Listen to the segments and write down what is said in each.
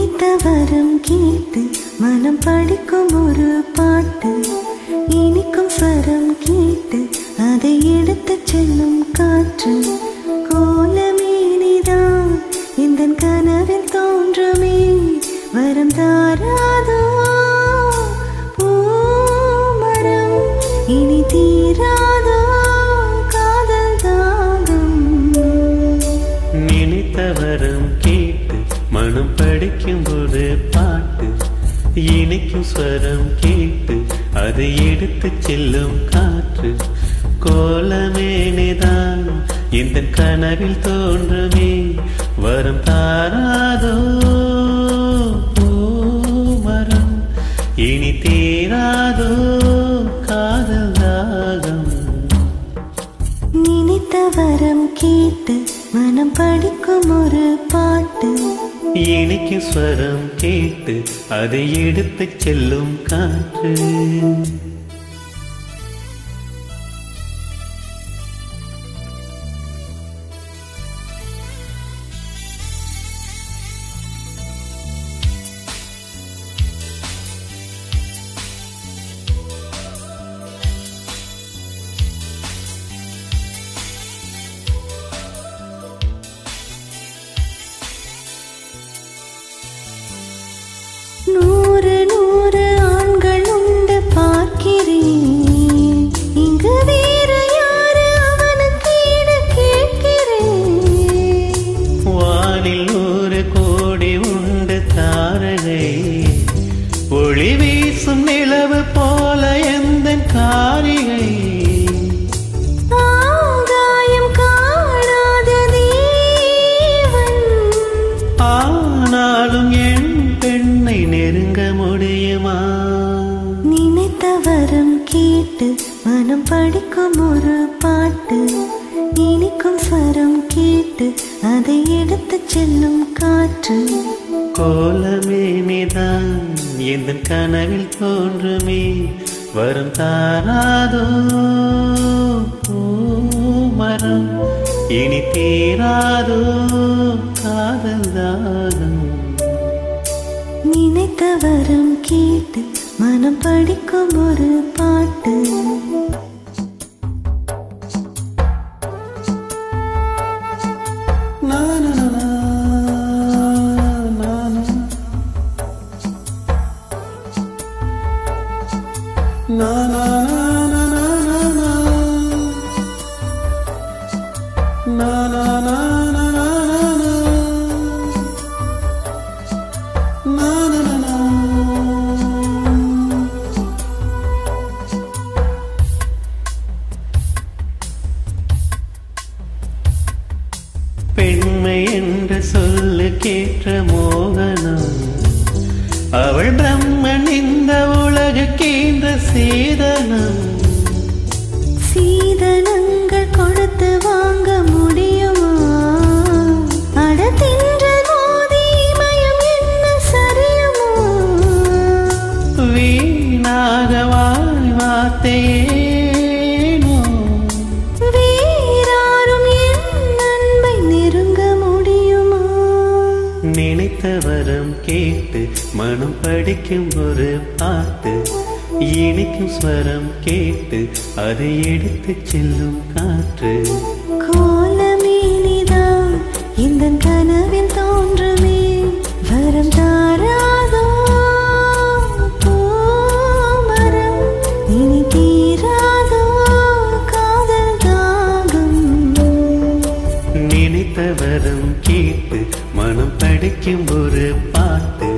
நினைத்தவரம் கேட்டு மனம் படிக்கும் ஒரு பாட்டு, இனிக்கும் ஸ்வரம் கேட்டு அதை எடுத்துச் செல்லும் காற்று. கோலமேனிதான் எந்தன் கனவில் தோன்றுமே, வரம் தாராதோ பூமரம், இனி தீராதோ காதல் தாகம். நினைத்தவரம் கேட்டு மனம் படிக்கும் ஒரு பாட்டு, இனிக்கும் ஸ்வரம் கேட்டு அதை எடுத்துச் செல்லும் காற்று. கோலமேனிதான் இந்த கனவில் தோன்றுமே, வரம் தாராதோ பூமரம், இனி தீராதோ காதல் தாகம். நினைத்தவரம் கேட்டு மனம் படிக்கும் ஒரு பாட்டு, இனிக்கும் ஸ்வரம் கேட்டு அதை எடுத்துச் செல்லும் காற்று. நூறு நூறு ஆண்கள் உண்டு பார்க்கிறேன், இங்கு வேறு யாரு அவனுக்கு ஈடு கேட்கிறேன். வானில் 100 கோடி உண்டு தாரகை, ஒளி வீசும் நிலவு போல எந்த காரிகை. ஆகாயம் காணாத தேவன், ஆனாலும் என் பெண்ணை நெருங்க முடியுமா? நினைத்தவரம் கேட்டு மனம் படிக்கும் ஒரு பாட்டு, இனிக்கும் ஸ்வரம் கேட்டு அதை எடுத்துச் செல்லும் காற்று. கோலமேனிதான் எந்த கனவில் தோன்றுமே, வரம் தாராதோ பூமரம், இனி தீராதோ காதல் தாகம். நினைத்தவரம் கேட்டு மனம் படிக்கும் ஒரு பாட்டு. பெண்மை என்ற சொல்லு கேட்ட மோகனம், அவள் பிரம்மன் இந்த உலகுக்கேன்ற சீதனம். சீதனங்கள் கொடுத்து வாங்க முடியுமா? அடத்தின்ற மோதி மயம் என்ன சரியுமா? வீணாக வாய் வார்த்தையேனோ, வேறாரும் என் அன்பை நெருங்க முடியுமா? நினைத்தவரம் கேட்டு மனம் படிக்கும் ஒரு பாட்டு, இனிக்கும் ஸ்வரம் கேட்டு அதை எடுத்துச் செல்லும் காற்று. கோலமேனிதான் இந்த கனவில் தோன்றுமே, வரம் தாராதோ பூமரம், இனி தீராதோ காதல் தாகம். நினைத்தவரம் கேட்டு மனம் படிக்கும் ஒரு பாட்டு,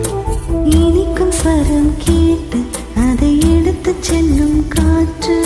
இனிக்கும் ஸ்வரம் கேட்டு அதை எடுத்துச் செல்லும் காற்று.